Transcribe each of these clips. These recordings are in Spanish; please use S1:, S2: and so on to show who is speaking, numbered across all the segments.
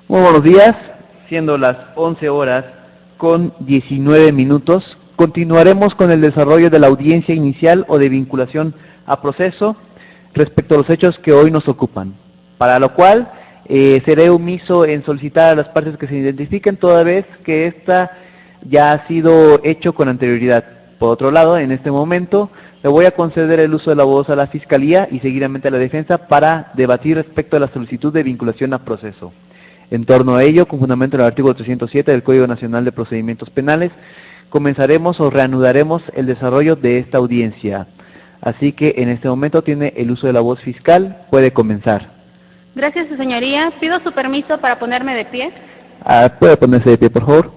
S1: Muy buenos días, siendo las 11 horas con 19 minutos, continuaremos con el desarrollo de la audiencia inicial o de vinculación a proceso respecto a los hechos que hoy nos ocupan, para lo cual seré omiso en solicitar a las partes que se identifiquen toda vez que esta ya ha sido hecho con anterioridad. Por otro lado, en este momento le voy a conceder el uso de la voz a la Fiscalía y seguidamente a la Defensa para debatir respecto a la solicitud de vinculación a proceso. En torno a ello, con fundamento en el artículo 307 del Código Nacional de Procedimientos Penales, comenzaremos o reanudaremos el desarrollo de esta audiencia. Así que en este momento tiene el uso de la voz fiscal, puede comenzar.
S2: Gracias, su señoría. Pido su permiso para ponerme de pie.
S1: Puede ponerse de pie, por favor.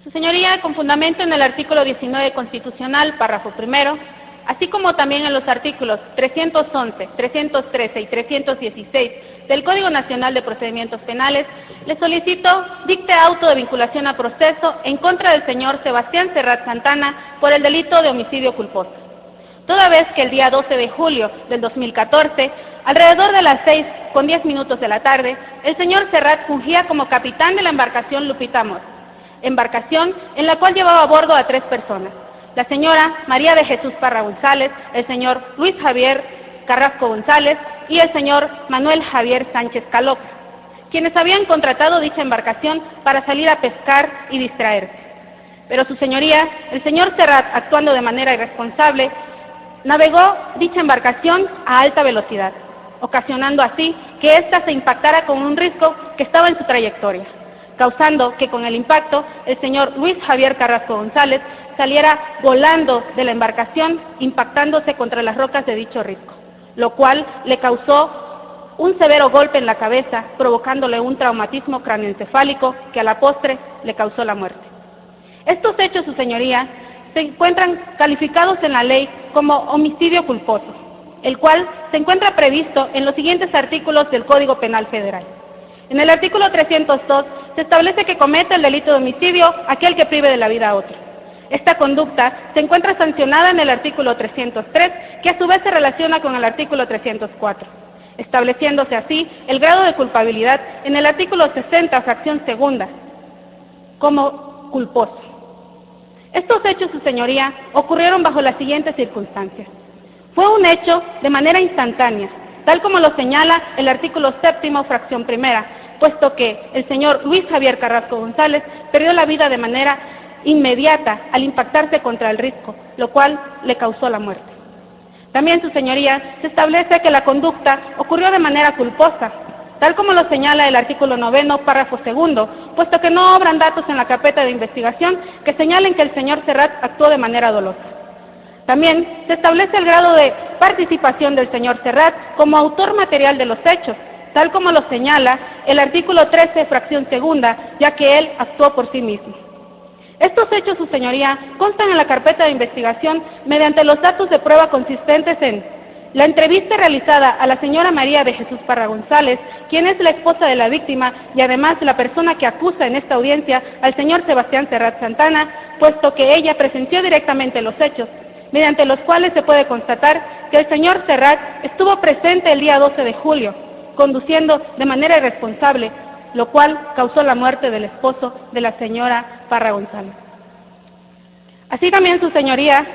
S2: Su señoría, con fundamento en el artículo 19 constitucional, párrafo primero, así como también en los artículos 311, 313 y 316 del Código Nacional de Procedimientos Penales, le solicito dicte auto de vinculación a proceso en contra del señor Sebastián Serrat Santana por el delito de homicidio culposo. Toda vez que el día 12 de julio del 2014, alrededor de las 6:10 de la tarde, el señor Serrat fungía como capitán de la embarcación Lupita Amor, embarcación en la cual llevaba a bordo a 3 personas: la señora María de Jesús Parra González, el señor Luis Javier Carrasco González y el señor Manuel Javier Sánchez Caloca, quienes habían contratado dicha embarcación para salir a pescar y distraerse. Pero su señoría, el señor Serrat, actuando de manera irresponsable, navegó dicha embarcación a alta velocidad, ocasionando así que ésta se impactara con un risco que estaba en su trayectoria, causando que con el impacto el señor Luis Javier Carrasco González saliera volando de la embarcación, impactándose contra las rocas de dicho risco, lo cual le causó un severo golpe en la cabeza, provocándole un traumatismo cráneoencefálico que a la postre le causó la muerte. Estos hechos, su señoría, se encuentran calificados en la ley como homicidio culposo, el cual se encuentra previsto en los siguientes artículos del Código Penal Federal. En el artículo 302 se establece que comete el delito de homicidio aquel que prive de la vida a otro. Esta conducta se encuentra sancionada en el artículo 303, que a su vez se relaciona con el artículo 304, estableciéndose así el grado de culpabilidad en el artículo 60, fracción segunda, como culposo. Estos hechos, su señoría, ocurrieron bajo las siguientes circunstancias. Fue un hecho de manera instantánea, tal como lo señala el artículo 7, fracción primera, puesto que el señor Luis Javier Carrasco González perdió la vida de manera inmediata al impactarse contra el risco, lo cual le causó la muerte. También, su señoría, se establece que la conducta ocurrió de manera culposa, tal como lo señala el artículo 9, párrafo segundo, puesto que no obran datos en la carpeta de investigación que señalen que el señor Serrat actuó de manera dolosa. También se establece el grado de participación del señor Serrat como autor material de los hechos, tal como lo señala el artículo 13, fracción segunda, ya que él actuó por sí mismo. Estos hechos, su señoría, constan en la carpeta de investigación mediante los datos de prueba consistentes en la entrevista realizada a la señora María de Jesús Parra González, quien es la esposa de la víctima y además la persona que acusa en esta audiencia al señor Sebastián Serrat Santana, puesto que ella presenció directamente los hechos, mediante los cuales se puede constatar que el señor Serrat estuvo presente el día 12 de julio, conduciendo de manera irresponsable, lo cual causó la muerte del esposo de la señora Parra González. Así también, su señoría,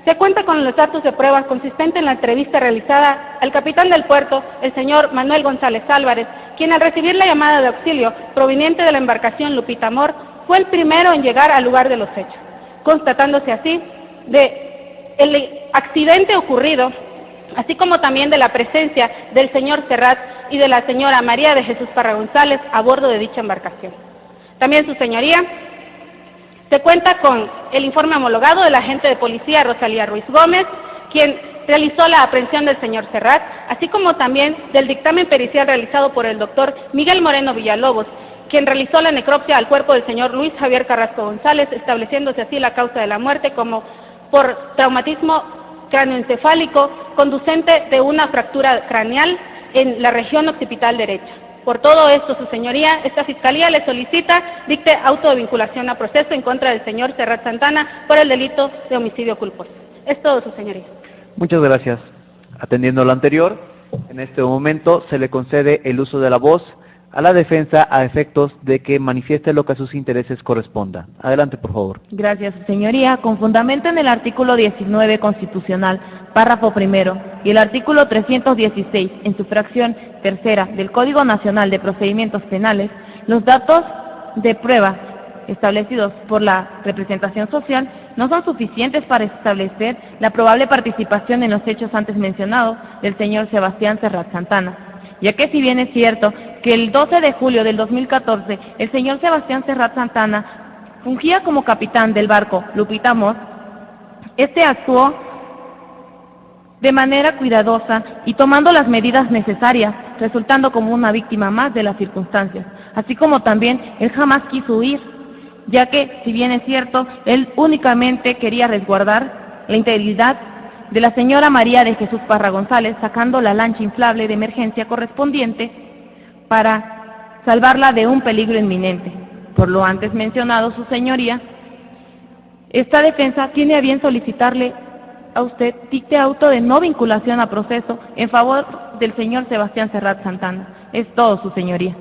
S2: se cuenta con los datos de prueba consistentes en la entrevista realizada al capitán del puerto, el señor Manuel González Álvarez, quien al recibir la llamada de auxilio proveniente de la embarcación Lupita Amor, fue el primero en llegar al lugar de los hechos, constatándose así de el accidente ocurrido, así como también de la presencia del señor Serrat y de la señora María de Jesús Parra González a bordo de dicha embarcación. También, su señoría, se cuenta con el informe homologado de la agente de policía Rosalía Ruiz Gómez, quien realizó la aprehensión del señor Serrat, así como también del dictamen pericial realizado por el doctor Miguel Moreno Villalobos, quien realizó la necropsia al cuerpo del señor Luis Javier Carrasco González, estableciéndose así la causa de la muerte como por traumatismo cráneoencefálico conducente de una fractura craneal en la región occipital derecha. Por todo esto, su señoría, esta Fiscalía le solicita dicte auto de vinculación a proceso en contra del señor Serrat Santana por el delito de homicidio culposo. Es todo, su señoría.
S1: Muchas gracias. Atendiendo lo anterior, En este momento se le concede el uso de la voz a la defensa a efectos de que manifieste lo que a sus intereses corresponda. Adelante, por favor.
S3: Gracias, su señoría. Con fundamento en el artículo 19 constitucional, párrafo primero, y el artículo 316, en su fracción tercera del Código Nacional de Procedimientos Penales, los datos de prueba establecidos por la representación social no son suficientes para establecer la probable participación en los hechos antes mencionados del señor Sebastián Serrat Santana, ya que si bien es cierto que el 12 de julio del 2014 el señor Sebastián Serrat Santana fungía como capitán del barco Lupita Amor, este actuó de manera cuidadosa y tomando las medidas necesarias, resultando como una víctima más de las circunstancias, así como también él jamás quiso huir, ya que, si bien es cierto, él únicamente quería resguardar la integridad de la señora María de Jesús Parra González, sacando la lancha inflable de emergencia correspondiente para salvarla de un peligro inminente. Por lo antes mencionado, su señoría, esta defensa tiene a bien solicitarle a usted dicte auto de no vinculación a proceso en favor del señor Sebastián Serrat Santana. Es todo, su señoría.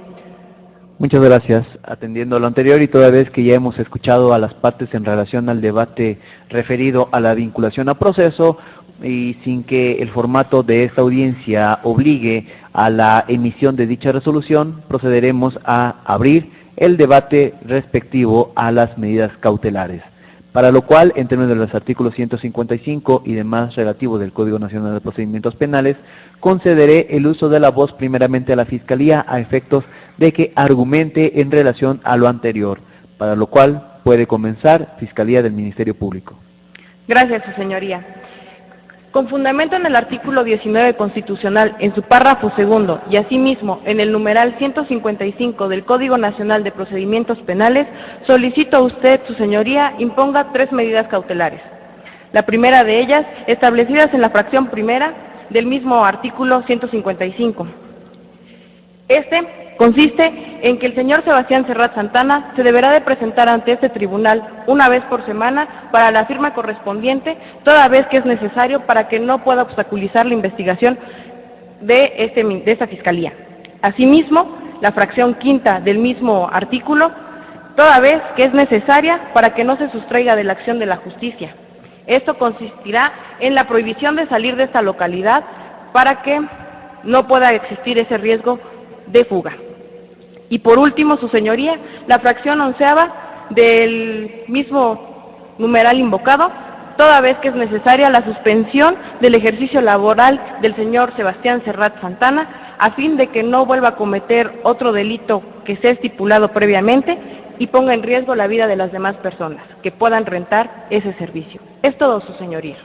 S1: Muchas gracias. Atendiendo a lo anterior y toda vez que ya hemos escuchado a las partes en relación al debate referido a la vinculación a proceso y sin que el formato de esta audiencia obligue a la emisión de dicha resolución, procederemos a abrir el debate respectivo a las medidas cautelares, para lo cual, en términos de los artículos 155 y demás relativos del Código Nacional de Procedimientos Penales, concederé el uso de la voz primeramente a la Fiscalía a efectos de que argumente en relación a lo anterior, para lo cual puede comenzar Fiscalía del Ministerio Público.
S3: Gracias, su señoría. Con fundamento en el artículo 19 constitucional, en su párrafo segundo, y asimismo en el numeral 155 del Código Nacional de Procedimientos Penales, solicito a usted, su señoría, imponga 3 medidas cautelares. La primera de ellas, establecidas en la fracción primera del mismo artículo 155. Este consiste en que el señor Sebastián Serrat Santana se deberá de presentar ante este tribunal una vez por semana para la firma correspondiente, toda vez que es necesario para que no pueda obstaculizar la investigación de esta fiscalía. Asimismo, la fracción quinta del mismo artículo, toda vez que es necesaria para que no se sustraiga de la acción de la justicia. Esto consistirá en la prohibición de salir de esta localidad para que no pueda existir ese riesgo de fuga. Y por último, su señoría, la fracción onceava del mismo numeral invocado, toda vez que es necesaria la suspensión del ejercicio laboral del señor Sebastián Serrat Santana, a fin de que no vuelva a cometer otro delito que sea estipulado previamente y ponga en riesgo la vida de las demás personas que puedan rentar ese servicio. Es todo, su señoría.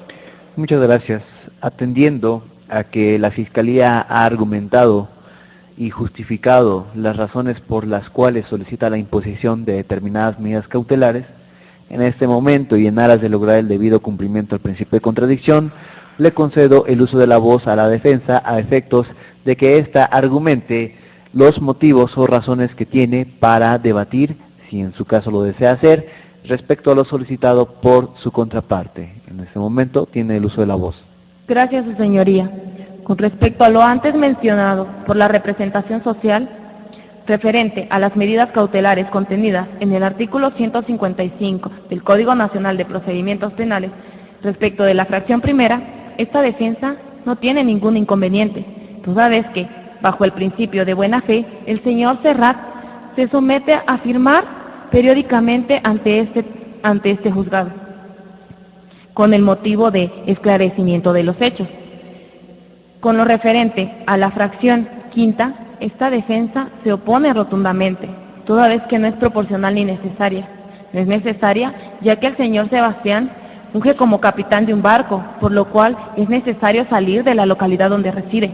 S1: Muchas gracias. Atendiendo a que la Fiscalía ha argumentado y justificado las razones por las cuales solicita la imposición de determinadas medidas cautelares, en este momento y en aras de lograr el debido cumplimiento del principio de contradicción, le concedo el uso de la voz a la defensa a efectos de que ésta argumente los motivos o razones que tiene para debatir, si en su caso lo desea hacer, respecto a lo solicitado por su contraparte. En este momento tiene el uso de la voz.
S3: Gracias, su señoría. Con respecto a lo antes mencionado por la representación social, referente a las medidas cautelares contenidas en el artículo 155 del Código Nacional de Procedimientos Penales, respecto de la fracción primera, esta defensa no tiene ningún inconveniente, toda vez que, bajo el principio de buena fe, el señor Serrat se somete a firmar periódicamente ante este juzgado, con el motivo de esclarecimiento de los hechos. Con lo referente a la fracción quinta, esta defensa se opone rotundamente, toda vez que no es proporcional ni necesaria. No es necesaria, ya que el señor Sebastián funge como capitán de un barco, por lo cual es necesario salir de la localidad donde reside.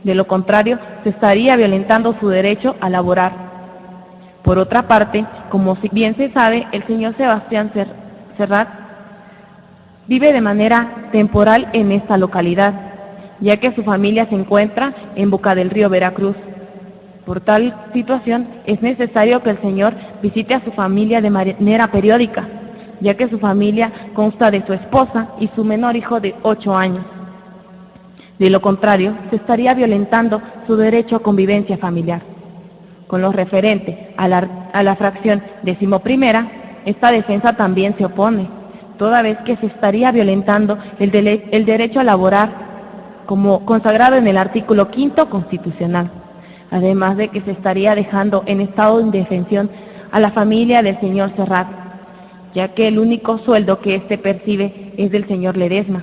S3: De lo contrario, se estaría violentando su derecho a laborar. Por otra parte, como bien se sabe, el señor Sebastián Serrat vive de manera temporal en esta localidad, ya que su familia se encuentra en Boca del Río, Veracruz. Por tal situación, es necesario que el señor visite a su familia de manera periódica, ya que su familia consta de su esposa y su menor hijo de 8 años. De lo contrario, se estaría violentando su derecho a convivencia familiar. Con lo referente a la fracción 11ª, esta defensa también se opone, toda vez que se estaría violentando el derecho a laborar como consagrado en el artículo 5º constitucional, además de que se estaría dejando en estado de indefensión a la familia del señor Serrat, ya que el único sueldo que éste percibe es del señor Ledesma,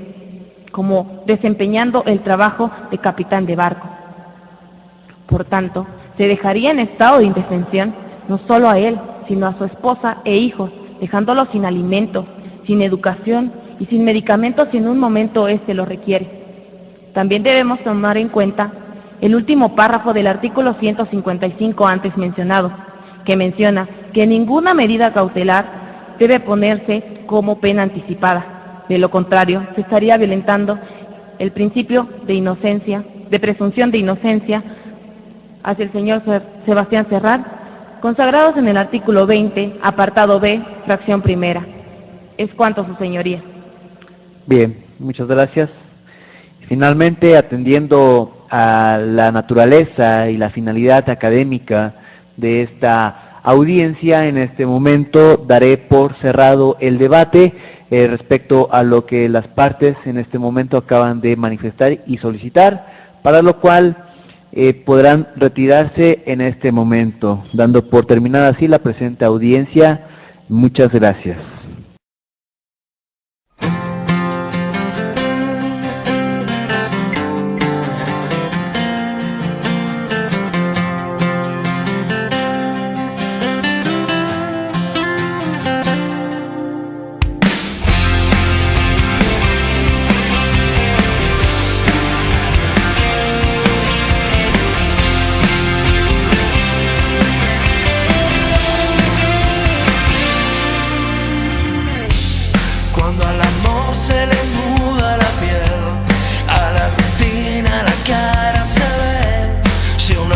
S3: como desempeñando el trabajo de capitán de barco. Por tanto, se dejaría en estado de indefensión no solo a él, sino a su esposa e hijos, dejándolos sin alimentos, sin educación y sin medicamentos si en un momento éste lo requiere. También debemos tomar en cuenta el último párrafo del artículo 155 antes mencionado, que menciona que ninguna medida cautelar debe ponerse como pena anticipada. De lo contrario, se estaría violentando el principio de inocencia, de presunción de inocencia hacia el señor Sebastián Serrat, consagrados en el artículo 20, apartado B, fracción primera. Es cuanto, su señoría.
S1: Bien, muchas gracias. Finalmente, atendiendo a la naturaleza y la finalidad académica de esta audiencia, en este momento daré por cerrado el debate respecto a lo que las partes en este momento acaban de manifestar y solicitar, para lo cual podrán retirarse en este momento, dando por terminada así la presente audiencia. Muchas gracias.